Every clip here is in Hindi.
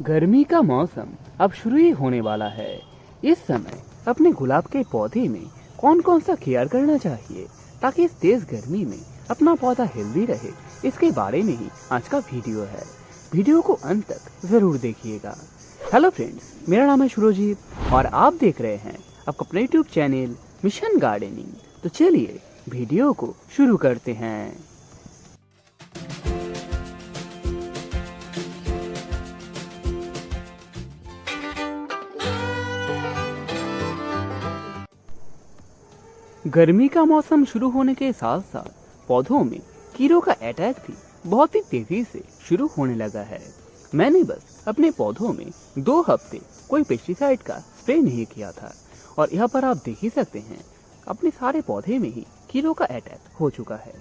गर्मी का मौसम अब शुरू ही होने वाला है। इस समय अपने गुलाब के पौधे में कौन कौन सा केयर करना चाहिए ताकि इस तेज गर्मी में अपना पौधा हेल्दी रहे, इसके बारे में ही आज का वीडियो है। वीडियो को अंत तक जरूर देखिएगा। हेलो फ्रेंड्स, मेरा नाम है शुरोजीत और आप देख रहे हैं आपका अपने यूट्यूब चैनल मिशन गार्डनिंग। तो चलिए वीडियो को शुरू करते हैं। गर्मी का मौसम शुरू होने के साथ साथ पौधों में कीड़ों का अटैक भी बहुत ही तेजी से शुरू होने लगा है। मैंने बस अपने पौधों में 2 हफ्ते कोई पेस्टिसाइड का स्प्रे नहीं किया था और यहाँ पर आप देख ही सकते हैं अपने सारे पौधे में ही कीड़ों का अटैक हो चुका है।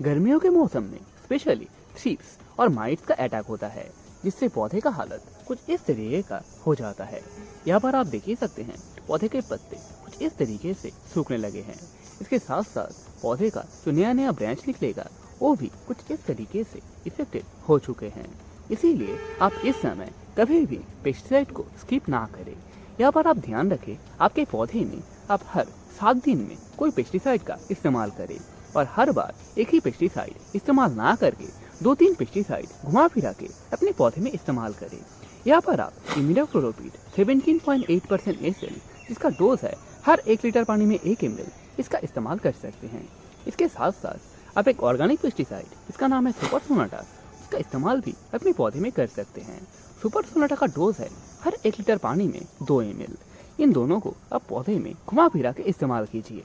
गर्मियों के मौसम में स्पेशली थ्रिप्स और माइट्स का अटैक होता है, जिससे पौधे का हालत कुछ इस तरीके का हो जाता है। यहाँ पर आप देख ही सकते हैं पौधे के पत्ते कुछ इस तरीके से सूखने लगे हैं। इसके साथ साथ पौधे का जो नया ब्रांच निकलेगा वो भी कुछ इस तरीके से इफेक्टेड हो चुके हैं। इसीलिए आप इस समय कभी भी पेस्टिसाइड को स्किप ना करें। यहाँ पर आप ध्यान रखें आपके पौधे में आप हर 7 दिन में कोई पेस्टिसाइड का इस्तेमाल करें और हर बार एक ही पेस्टिसाइड इस्तेमाल ना करके 2-3 पेस्टिसाइड घुमा फिरा के अपने पौधे में इस्तेमाल करें। यहाँ पर आप इमिडाक्लोप्रिड 17.8% SL, जिसका डोज है हर 1 लीटर पानी में 1 ml, इसका इस्तेमाल कर सकते हैं। इसके साथ साथ आप एक ऑर्गेनिक पेस्टिसाइड, इसका नाम है सुपर सोनाटा, इसका इस्तेमाल भी अपने पौधे में कर सकते हैं। सुपर सोनाटा का डोज है हर 1 लीटर पानी में 2 ml। इन दोनों को आप पौधे में घुमा फिरा के इस्तेमाल कीजिए।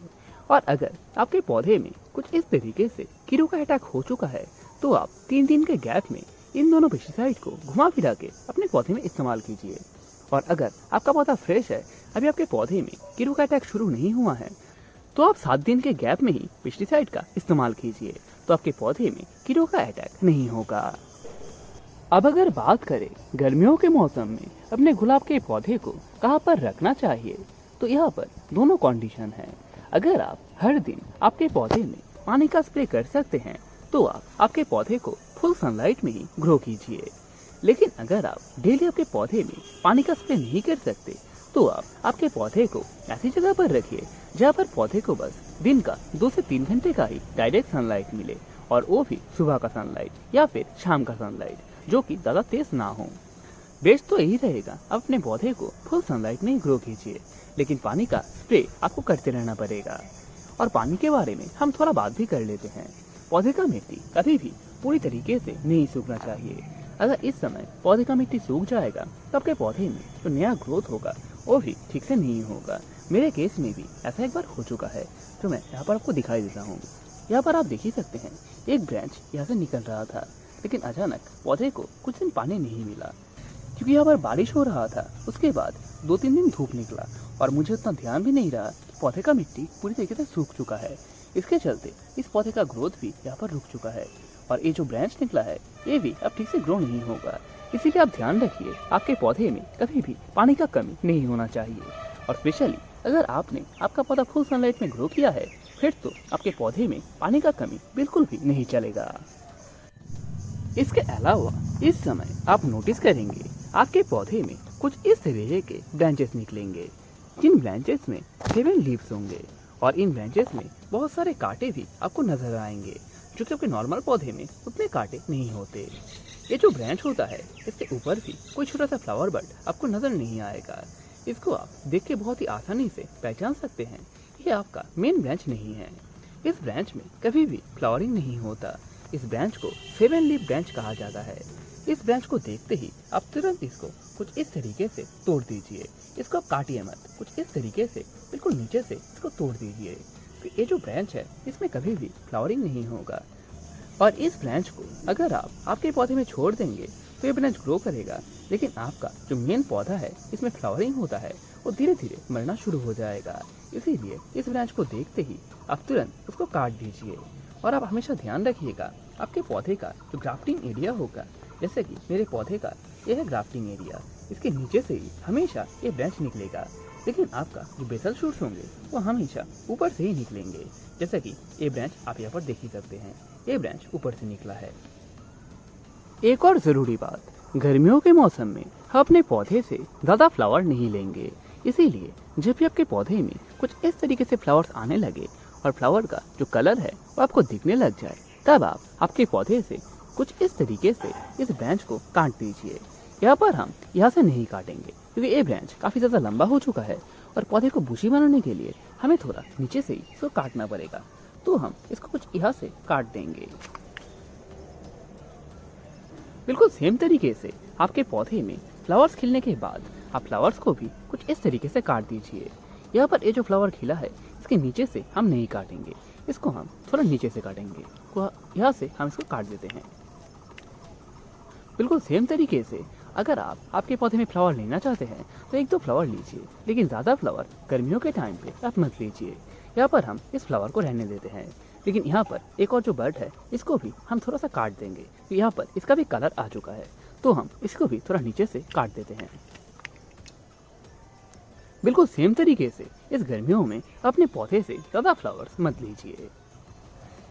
और अगर आपके पौधे में कुछ इस तरीके से कीड़ों का अटैक हो चुका है तो आप 3 दिन के गैप में इन दोनों पेस्टिसाइड को घुमा फिरा के अपने पौधे में इस्तेमाल कीजिए। और अगर आपका पौधा फ्रेश है, अभी आपके पौधे में कीड़ों का अटैक शुरू नहीं हुआ है, तो आप 7 दिन के गैप में ही पेस्टिसाइड का इस्तेमाल कीजिए, तो आपके पौधे में कीड़ों का अटैक नहीं होगा। अब अगर बात करें गर्मियों के मौसम में अपने गुलाब के पौधे को कहाँ पर रखना चाहिए, तो यहाँ पर दोनों कंडीशन है। अगर आप हर दिन आपके पौधे में पानी का स्प्रे कर सकते हैं तो आप आपके पौधे को फुल सनलाइट में ही ग्रो कीजिए। लेकिन अगर आप डेली आपके पौधे में पानी का स्प्रे नहीं कर सकते तो आप आपके पौधे को ऐसी जगह पर रखिए जहाँ पर पौधे को बस दिन का 2 से 3 घंटे का ही डायरेक्ट सनलाइट मिले, और वो भी सुबह का सनलाइट या फिर शाम का सनलाइट, जो कि ज्यादा तेज ना हो। बेस्ट तो यही रहेगा आप अपने पौधे को फुल सनलाइट में ग्रो कीजिए, लेकिन पानी का स्प्रे आपको करते रहना पड़ेगा। और पानी के बारे में हम थोड़ा बात भी कर लेते हैं। पौधे का मिट्टी कभी भी पूरी तरीके से नहीं सूखना चाहिए। अगर इस समय पौधे का मिट्टी सूख जाएगा तो आपके पौधे में जो नया ग्रोथ होगा वो भी ठीक से नहीं होगा। मेरे केस में भी ऐसा एक बार हो चुका है, तो मैं यहाँ पर आपको दिखाई देता हूँ। यहाँ पर आप देख ही सकते हैं एक ब्रांच यहाँ से निकल रहा था, लेकिन अचानक पौधे को कुछ दिन पानी नहीं मिला क्योंकि यहाँ पर बारिश हो रहा था। उसके बाद 2-3 दिन धूप निकला और मुझे उतना ध्यान भी नहीं रहा कि पौधे का मिट्टी पूरी तरीके से सूख चुका है। इसके चलते इस पौधे का ग्रोथ भी यहाँ पर रुक चुका है और ये जो ब्रांच निकला है ये भी अब ठीक से ग्रो नहीं होगा। इसीलिए आप ध्यान रखिए आपके पौधे में कभी भी पानी का कमी नहीं होना चाहिए। और स्पेशली अगर आपने आपका पौधा फुल सनलाइट में ग्रो किया है फिर तो आपके पौधे में पानी का कमी बिल्कुल भी नहीं चलेगा। इसके अलावा इस समय आप नोटिस करेंगे आपके पौधे में कुछ इस तरीके के ब्रांचेस निकलेंगे, जिन ब्रांचेस में 7 लीव्स होंगे और इन ब्रांचेस में बहुत सारे कांटे भी आपको नजर आएंगे, जो कि आपके नॉर्मल पौधे में उतने कांटे नहीं होते। ये जो ब्रांच होता है इसके ऊपर भी कोई छोटा सा फ्लावर बड आपको नजर नहीं आएगा। इसको आप देख के बहुत ही आसानी से पहचान सकते हैं ये आपका मेन ब्रांच नहीं है। इस ब्रांच में कभी भी फ्लावरिंग नहीं होता। इस ब्रांच को 7 लीफ ब्रांच कहा जाता है। इस ब्रांच को देखते ही आप तुरंत इसको कुछ इस तरीके से तोड़ दीजिए। इसको आप काटिए मत, कुछ इस तरीके से बिल्कुल नीचे से इसको तोड़ दीजिए। ये जो ब्रांच है इसमें कभी भी फ्लावरिंग नहीं होगा। और इस ब्रांच को अगर आप आपके पौधे में छोड़ देंगे तो ये ब्रांच ग्रो करेगा, लेकिन आपका जो मेन पौधा है इसमें फ्लावरिंग होता है वो धीरे धीरे मरना शुरू हो जाएगा। इसीलिए इस ब्रांच को देखते ही आप तुरंत उसको काट दीजिए। और आप हमेशा ध्यान रखिएगा आपके पौधे का जो ग्राफ्टिंग एरिया होगा, जैसे कि मेरे पौधे का यह है ग्राफ्टिंग एरिया, इसके नीचे से ही हमेशा ये ब्रांच निकलेगा। लेकिन आपका जो बेसल शूट्स होंगे वो हमेशा ऊपर से ही निकलेंगे, जैसा कि ये ब्रांच आप यहाँ पर देख ही सकते हैं, ये ब्रांच ऊपर से निकला है। एक और जरूरी बात, गर्मियों के मौसम में अपने पौधे से ज़्यादा फ्लावर नहीं लेंगे। इसीलिए जब भी आपके पौधे में कुछ इस तरीके से फ्लावर्स आने लगे और फ्लावर का जो कलर है वो आपको दिखने लग जाए, तब आप आपके पौधे से कुछ इस तरीके से इस ब्रांच को काट दीजिए। यहाँ पर हम यहाँ से नहीं काटेंगे क्योंकि ये ब्रांच काफ़ी ज़्यादा लंबा हो चुका है और पौधे को बुशी बनाने के लिए हमें थोड़ा नीचे से ही इसको काटना पड़ेगा। तो हम इसको कुछ यहाँ से काट देंगे। बिल्कुल सेम तरीके से आपके पौधे में फ्लावर्स खिलने के बाद आप फ्लावर्स को भी कुछ इस तरीके से काट दीजिए। यहाँ पर ये जो फ्लावर खिला है इसके नीचे से हम नहीं काटेंगे, इसको हम थोड़ा नीचे से काटेंगे। यहाँ से हम इसको काट देते हैं। बिल्कुल सेम तरीके से अगर आप आपके पौधे में फ्लावर लेना चाहते हैं तो एक दो फ्लावर लीजिए, लेकिन ज़्यादा फ्लावर गर्मियों के टाइम पे आप मत लीजिए। यहाँ पर हम इस फ्लावर को रहने देते हैं, लेकिन यहाँ पर एक और जो बर्ड है इसको भी हम थोड़ा सा काट देंगे। तो यहाँ पर इसका भी कलर आ चुका है, तो हम इसको भी थोड़ा नीचे से काट देते हैं। बिल्कुल सेम तरीके से इस गर्मियों में अपने पौधे से ज़्यादा फ्लावर्स मत लीजिए।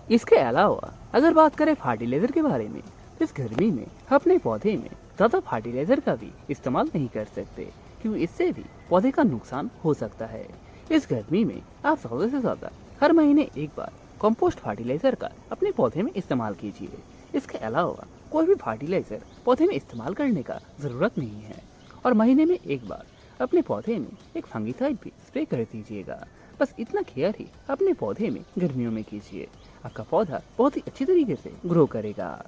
इसके अलावा अगर बात करें फर्टिलाइजर के बारे में, तो इस गर्मी में अपने पौधे में ज़्यादा फर्टिलाइजर का भी इस्तेमाल नहीं कर सकते, क्योंकि इससे भी पौधे का नुकसान हो सकता है। इस गर्मी में आप ज़्यादा से ज़्यादा हर महीने एक बार कंपोस्ट फर्टिलाइजर का अपने पौधे में इस्तेमाल कीजिए। इसके अलावा कोई भी फर्टिलाइजर पौधे में इस्तेमाल करने का ज़रूरत नहीं है, और महीने में एक बार अपने पौधे में एक फंगिसाइड भी स्प्रे कर दीजिएगा। बस इतना केयर ही अपने पौधे में गर्मियों में कीजिए, आपका पौधा बहुत ही अच्छी तरीके से ग्रो करेगा।